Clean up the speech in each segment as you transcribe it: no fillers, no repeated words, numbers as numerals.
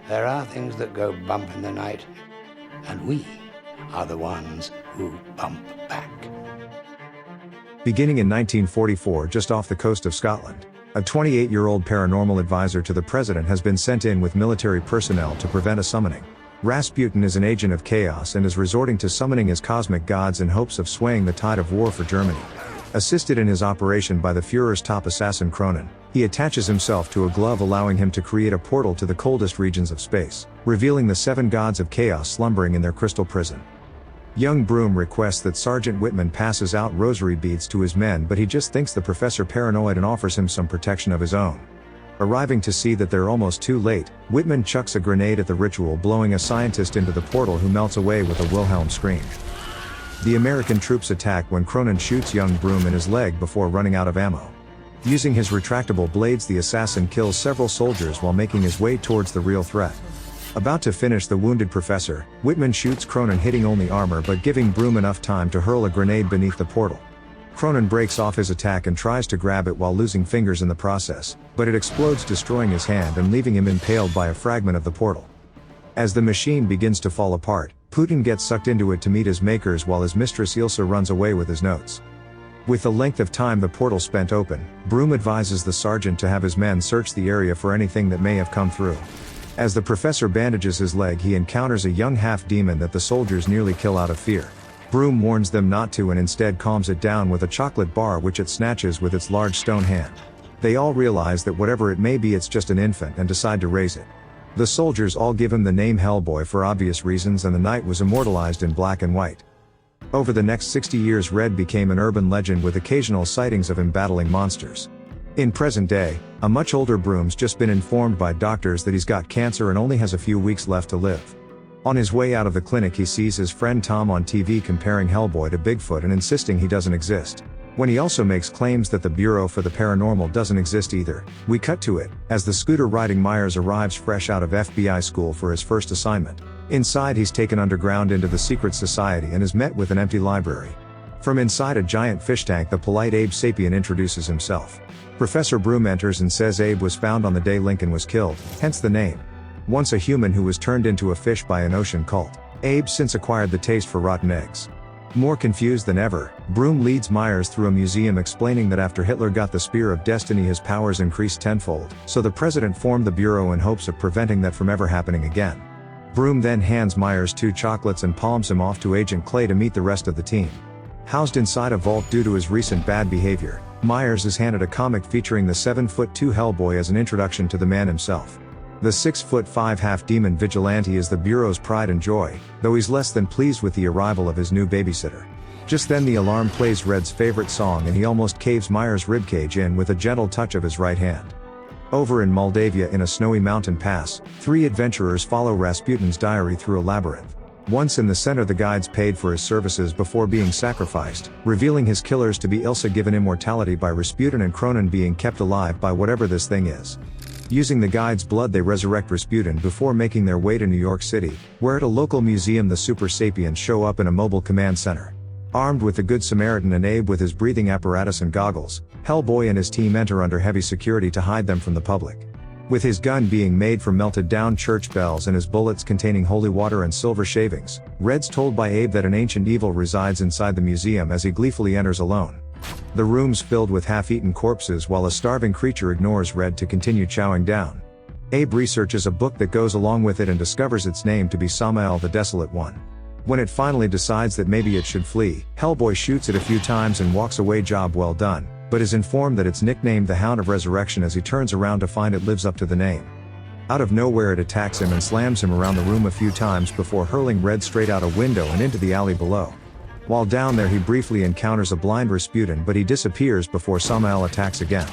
There are things that go bump in the night, and we are the ones who bump back. Beginning in 1944, just off the coast of Scotland, a 28-year-old paranormal advisor to the president has been sent in with military personnel to prevent a summoning. Rasputin is an agent of chaos and is resorting to summoning his cosmic gods in hopes of swaying the tide of war for Germany. Assisted in his operation by the Führer's top assassin Cronin, he attaches himself to a glove allowing him to create a portal to the coldest regions of space, revealing the 7 gods of chaos slumbering in their crystal prison. Young Broom requests that Sergeant Whitman passes out rosary beads to his men, but he just thinks the professor paranoid and offers him some protection of his own. Arriving to see that they're almost too late, Whitman chucks a grenade at the ritual, blowing a scientist into the portal who melts away with a Wilhelm scream. The American troops attack when Cronin shoots young Broom in his leg before running out of ammo. Using his retractable blades, the assassin kills several soldiers while making his way towards the real threat. About to finish the wounded professor, Whitman shoots Cronin, hitting only armor but giving Broom enough time to hurl a grenade beneath the portal. Cronin breaks off his attack and tries to grab it while losing fingers in the process, but it explodes, destroying his hand and leaving him impaled by a fragment of the portal. As the machine begins to fall apart, Putin gets sucked into it to meet his makers while his mistress Ilsa runs away with his notes. With the length of time the portal spent open, Broom advises the sergeant to have his men search the area for anything that may have come through. As the professor bandages his leg, he encounters a young half-demon that the soldiers nearly kill out of fear. Broom warns them not to and instead calms it down with a chocolate bar which it snatches with its large stone hand. They all realize that whatever it may be, it's just an infant, and decide to raise it. The soldiers all give him the name Hellboy for obvious reasons, and the night was immortalized in black and white. Over the next 60 years, Red became an urban legend with occasional sightings of him battling monsters. In present day, a much older Broom's just been informed by doctors that he's got cancer and only has a few weeks left to live. On his way out of the clinic, he sees his friend Tom on TV comparing Hellboy to Bigfoot and insisting he doesn't exist. When he also makes claims that the Bureau for the Paranormal doesn't exist either, we cut to it, as the scooter-riding Myers arrives fresh out of FBI school for his first assignment. Inside, he's taken underground into the secret society and is met with an empty library. From inside a giant fish tank, the polite Abe Sapien introduces himself. Professor Broom enters and says Abe was found on the day Lincoln was killed, hence the name. Once a human who was turned into a fish by an ocean cult, Abe since acquired the taste for rotten eggs. More confused than ever, Broom leads Myers through a museum, explaining that after Hitler got the Spear of Destiny, his powers increased tenfold, so the president formed the Bureau in hopes of preventing that from ever happening again. Broom then hands Myers 2 chocolates and palms him off to Agent Clay to meet the rest of the team. Housed inside a vault due to his recent bad behavior, Myers is handed a comic featuring the 7'2" Hellboy as an introduction to the man himself. The 6'5" half-demon vigilante is the Bureau's pride and joy, though he's less than pleased with the arrival of his new babysitter. Just then the alarm plays Red's favorite song and he almost caves Myers' ribcage in with a gentle touch of his right hand. Over in Moldavia, in a snowy mountain pass, 3 adventurers follow Rasputin's diary through a labyrinth. Once in the center, the guides paid for his services before being sacrificed, revealing his killers to be Ilsa, given immortality by Rasputin, and Cronin being kept alive by whatever this thing is. Using the guides' blood, they resurrect Rasputin before making their way to New York City, where at a local museum the Super Sapiens show up in a mobile command center. Armed with the Good Samaritan and Abe with his breathing apparatus and goggles, Hellboy and his team enter under heavy security to hide them from the public. With his gun being made from melted down church bells and his bullets containing holy water and silver shavings, Red's told by Abe that an ancient evil resides inside the museum as he gleefully enters alone. The room's filled with half-eaten corpses while a starving creature ignores Red to continue chowing down. Abe researches a book that goes along with it and discovers its name to be Samael the Desolate One. When it finally decides that maybe it should flee, Hellboy shoots it a few times and walks away, job well done, but is informed that it's nicknamed the Hound of Resurrection as he turns around to find it lives up to the name. Out of nowhere, it attacks him and slams him around the room a few times before hurling Red straight out a window and into the alley below. While down there, he briefly encounters a blind Rasputin, but he disappears before Samael attacks again.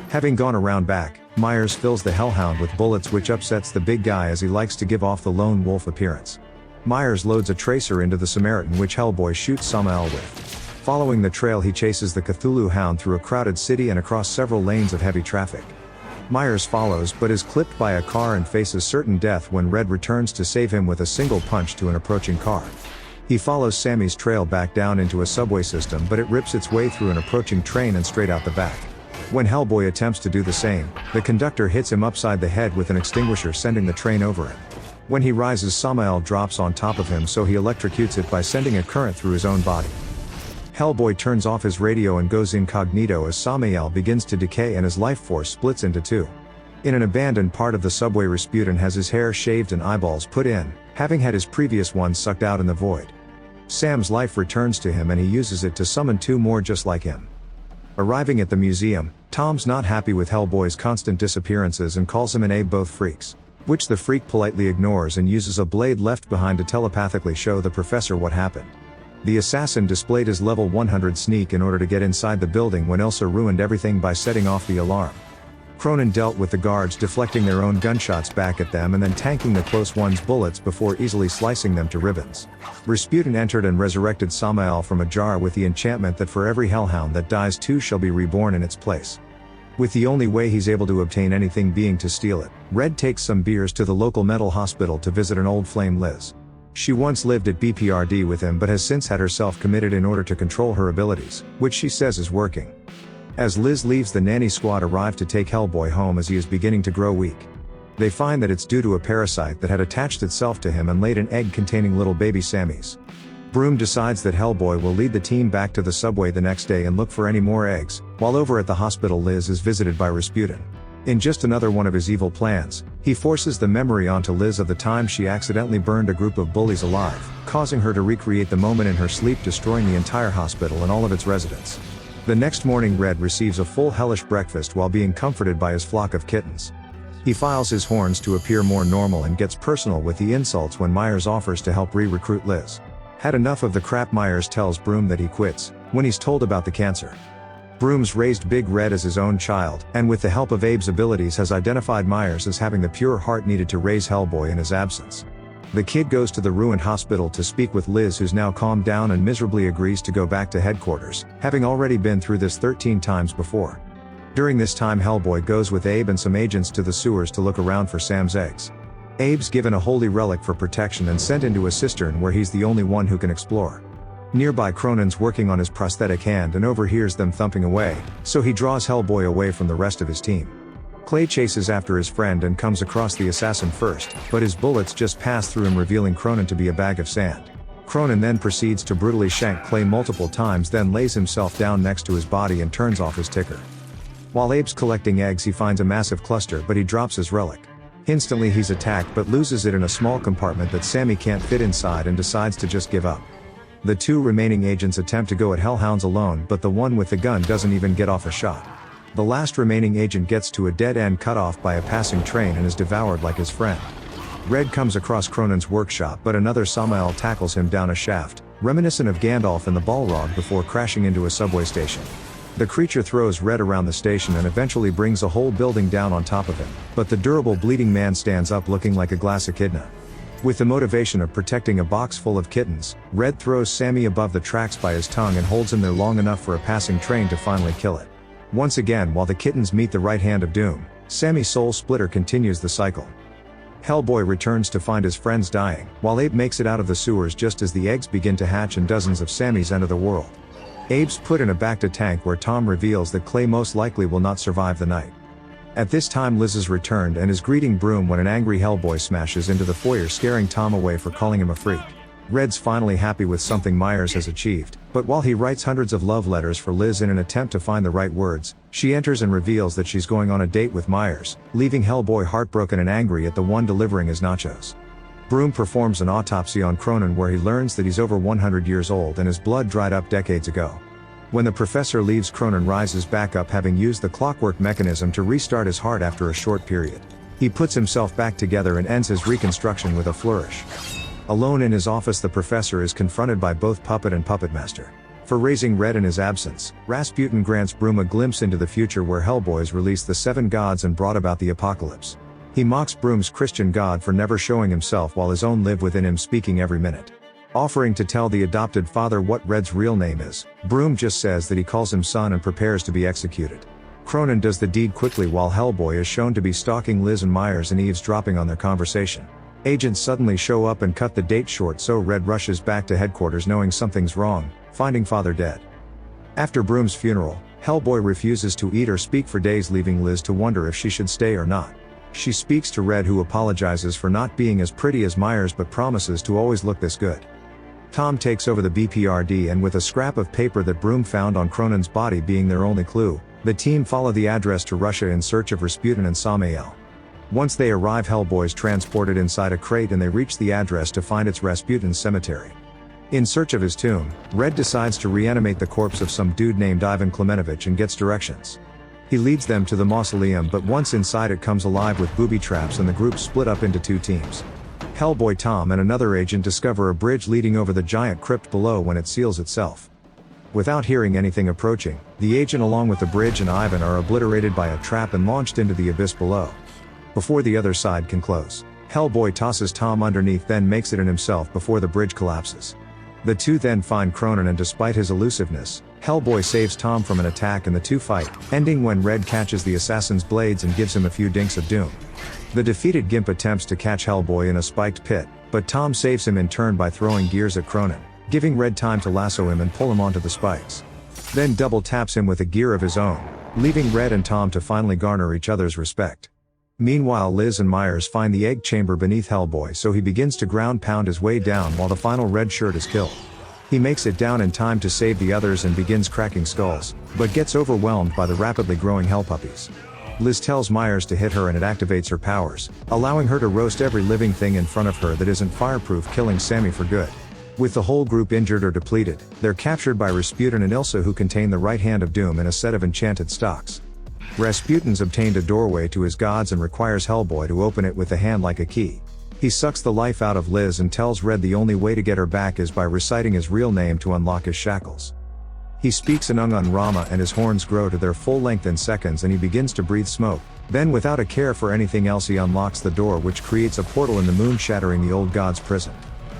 Having gone around back, Myers fills the Hellhound with bullets, which upsets the big guy as he likes to give off the lone wolf appearance. Myers loads a tracer into the Samaritan, which Hellboy shoots Samael with. Following the trail, he chases the Cthulhu Hound through a crowded city and across several lanes of heavy traffic. Myers follows but is clipped by a car and faces certain death when Red returns to save him with a single punch to an approaching car. He follows Sammy's trail back down into a subway system, but it rips its way through an approaching train and straight out the back. When Hellboy attempts to do the same, the conductor hits him upside the head with an extinguisher, sending the train over him. When he rises, Samael drops on top of him, so he electrocutes it by sending a current through his own body. Hellboy turns off his radio and goes incognito as Samael begins to decay and his life force splits into two. In an abandoned part of the subway, Rasputin has his hair shaved and eyeballs put in, having had his previous ones sucked out in the void. Sam's life returns to him and he uses it to summon two more just like him. Arriving at the museum, Tom's not happy with Hellboy's constant disappearances and calls him and Abe both freaks, which the freak politely ignores and uses a blade left behind to telepathically show the professor what happened. The assassin displayed his level 100 sneak in order to get inside the building when Ilsa ruined everything by setting off the alarm. Cronin dealt with the guards, deflecting their own gunshots back at them and then tanking the close ones' bullets before easily slicing them to ribbons. Rasputin entered and resurrected Samael from a jar with the enchantment that for every hellhound that dies, two shall be reborn in its place. With the only way he's able to obtain anything being to steal it, Red takes some beers to the local mental hospital to visit an old flame, Liz. She once lived at BPRD with him but has since had herself committed in order to control her abilities, which she says is working. As Liz leaves, the nanny squad arrive to take Hellboy home as he is beginning to grow weak. They find that it's due to a parasite that had attached itself to him and laid an egg containing little baby Sammys. Broom decides that Hellboy will lead the team back to the subway the next day and look for any more eggs, while over at the hospital Liz is visited by Rasputin. In just another one of his evil plans, he forces the memory onto Liz of the time she accidentally burned a group of bullies alive, causing her to recreate the moment in her sleep, destroying the entire hospital and all of its residents. The next morning, Red receives a full hellish breakfast while being comforted by his flock of kittens. He files his horns to appear more normal and gets personal with the insults when Myers offers to help re-recruit Liz. Had enough of the crap, Myers tells Broom that he quits, when he's told about the cancer. Broom's raised Big Red as his own child, and with the help of Abe's abilities has identified Myers as having the pure heart needed to raise Hellboy in his absence. The kid goes to the ruined hospital to speak with Liz, who's now calmed down and miserably agrees to go back to headquarters, having already been through this 13 times before. During this time, Hellboy goes with Abe and some agents to the sewers to look around for Sam's eggs. Abe's given a holy relic for protection and sent into a cistern where he's the only one who can explore. Nearby, Cronin's working on his prosthetic hand and overhears them thumping away, so he draws Hellboy away from the rest of his team. Clay chases after his friend and comes across the assassin first, but his bullets just pass through him, revealing Cronin to be a bag of sand. Cronin then proceeds to brutally shank Clay multiple times, then lays himself down next to his body and turns off his ticker. While Abe's collecting eggs, he finds a massive cluster, but he drops his relic. Instantly he's attacked but loses it in a small compartment that Sammy can't fit inside and decides to just give up. The two remaining agents attempt to go at Hellhounds alone, but the one with the gun doesn't even get off a shot. The last remaining agent gets to a dead end cut off by a passing train and is devoured like his friend. Red comes across Cronin's workshop, but another Samael tackles him down a shaft, reminiscent of Gandalf in the Balrog, before crashing into a subway station. The creature throws Red around the station and eventually brings a whole building down on top of him, but the durable bleeding man stands up looking like a glass echidna. With the motivation of protecting a box full of kittens, Red throws Sammy above the tracks by his tongue and holds him there long enough for a passing train to finally kill it. Once again, while the kittens meet the right hand of doom, Sammy's soul splitter continues the cycle. Hellboy returns to find his friends dying, while Abe makes it out of the sewers just as the eggs begin to hatch and dozens of Sammys enter the world. Abe's put in a Bacta tank where Tom reveals that Clay most likely will not survive the night. At this time, Liz has returned and is greeting Broom when an angry Hellboy smashes into the foyer, scaring Tom away for calling him a freak. Red's finally happy with something Myers has achieved, but while he writes hundreds of love letters for Liz in an attempt to find the right words, she enters and reveals that she's going on a date with Myers, leaving Hellboy heartbroken and angry at the one delivering his nachos. Broom performs an autopsy on Cronin where he learns that he's over 100 years old and his blood dried up decades ago. When the professor leaves, Cronin rises back up, having used the clockwork mechanism to restart his heart after a short period. He puts himself back together and ends his reconstruction with a flourish. Alone in his office, the professor is confronted by both Puppet and Puppet Master. For raising Red in his absence, Rasputin grants Broom a glimpse into the future where Hellboys released the 7 gods and brought about the apocalypse. He mocks Broom's Christian god for never showing himself while his own live within him, speaking every minute. Offering to tell the adopted father what Red's real name is, Broom just says that he calls him son and prepares to be executed. Cronin does the deed quickly while Hellboy is shown to be stalking Liz and Myers and eavesdropping on their conversation. Agents suddenly show up and cut the date short, so Red rushes back to headquarters knowing something's wrong, finding father dead. After Broom's funeral, Hellboy refuses to eat or speak for days, leaving Liz to wonder if she should stay or not. She speaks to Red, who apologizes for not being as pretty as Myers but promises to always look this good. Tom takes over the BPRD, and with a scrap of paper that Broom found on Cronon's body being their only clue, the team follow the address to Russia in search of Rasputin and Samael. Once they arrive, Hellboy's transported inside a crate and they reach the address to find it's Rasputin's cemetery. In search of his tomb, Red decides to reanimate the corpse of some dude named Ivan Klemenovich and gets directions. He leads them to the mausoleum, but once inside it comes alive with booby traps and the group split up into two teams. Hellboy, Tom and another agent discover a bridge leading over the giant crypt below when it seals itself. Without hearing anything approaching, the agent along with the bridge and Ivan are obliterated by a trap and launched into the abyss below. Before the other side can close, Hellboy tosses Tom underneath, then makes it in himself before the bridge collapses. The two then find Cronin, and despite his elusiveness, Hellboy saves Tom from an attack and the two fight, ending when Red catches the assassin's blades and gives him a few dinks of doom. The defeated Gimp attempts to catch Hellboy in a spiked pit, but Tom saves him in turn by throwing gears at Cronin, giving Red time to lasso him and pull him onto the spikes. Then double taps him with a gear of his own, leaving Red and Tom to finally garner each other's respect. Meanwhile, Liz and Myers find the egg chamber beneath Hellboy, so he begins to ground pound his way down while the final red shirt is killed. He makes it down in time to save the others and begins cracking skulls, but gets overwhelmed by the rapidly growing hell puppies. Liz tells Myers to hit her and it activates her powers, allowing her to roast every living thing in front of her that isn't fireproof, killing Sammy for good. With the whole group injured or depleted, they're captured by Rasputin and Ilsa, who contain the right hand of doom in a set of enchanted stocks. Rasputin's obtained a doorway to his gods and requires Hellboy to open it with a hand like a key. He sucks the life out of Liz and tells Red the only way to get her back is by reciting his real name to unlock his shackles. He speaks in Ungun Rama and his horns grow to their full length in seconds and he begins to breathe smoke. Then, without a care for anything else, he unlocks the door, which creates a portal in the moon, shattering the old god's prison.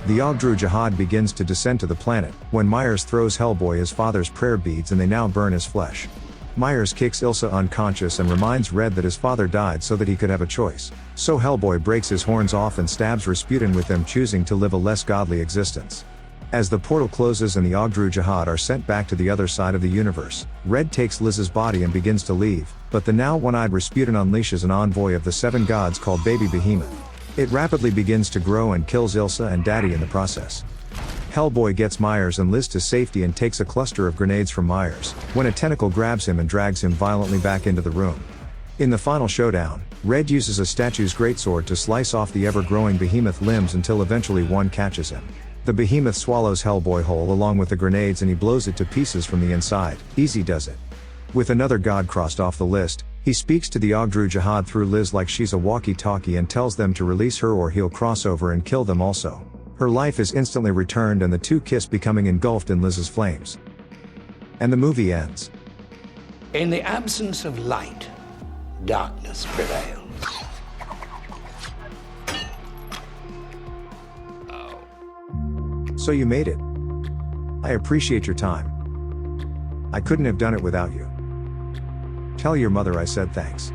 The Ogdru Jihad begins to descend to the planet, when Myers throws Hellboy his father's prayer beads and they now burn his flesh. Myers kicks Ilsa unconscious and reminds Red that his father died so that he could have a choice. So Hellboy breaks his horns off and stabs Rasputin with them, choosing to live a less godly existence. As the portal closes and the Ogdru Jihad are sent back to the other side of the universe, Red takes Liz's body and begins to leave, but the now one-eyed Rasputin unleashes an envoy of the seven gods called Baby Behemoth. It rapidly begins to grow and kills Ilsa and Daddy in the process. Hellboy gets Myers and Liz to safety and takes a cluster of grenades from Myers, when a tentacle grabs him and drags him violently back into the room. In the final showdown, Red uses a statue's greatsword to slice off the ever-growing behemoth limbs until eventually one catches him. The behemoth swallows Hellboy whole along with the grenades and he blows it to pieces from the inside. Easy does it. With another god crossed off the list, he speaks to the Ogdru Jihad through Liz like she's a walkie-talkie and tells them to release her or he'll cross over and kill them also. Her life is instantly returned and the two kiss, becoming engulfed in Liz's flames. And the movie ends. In the absence of light, darkness prevails. So you made it. I appreciate your time. I couldn't have done it without you. Tell your mother I said thanks.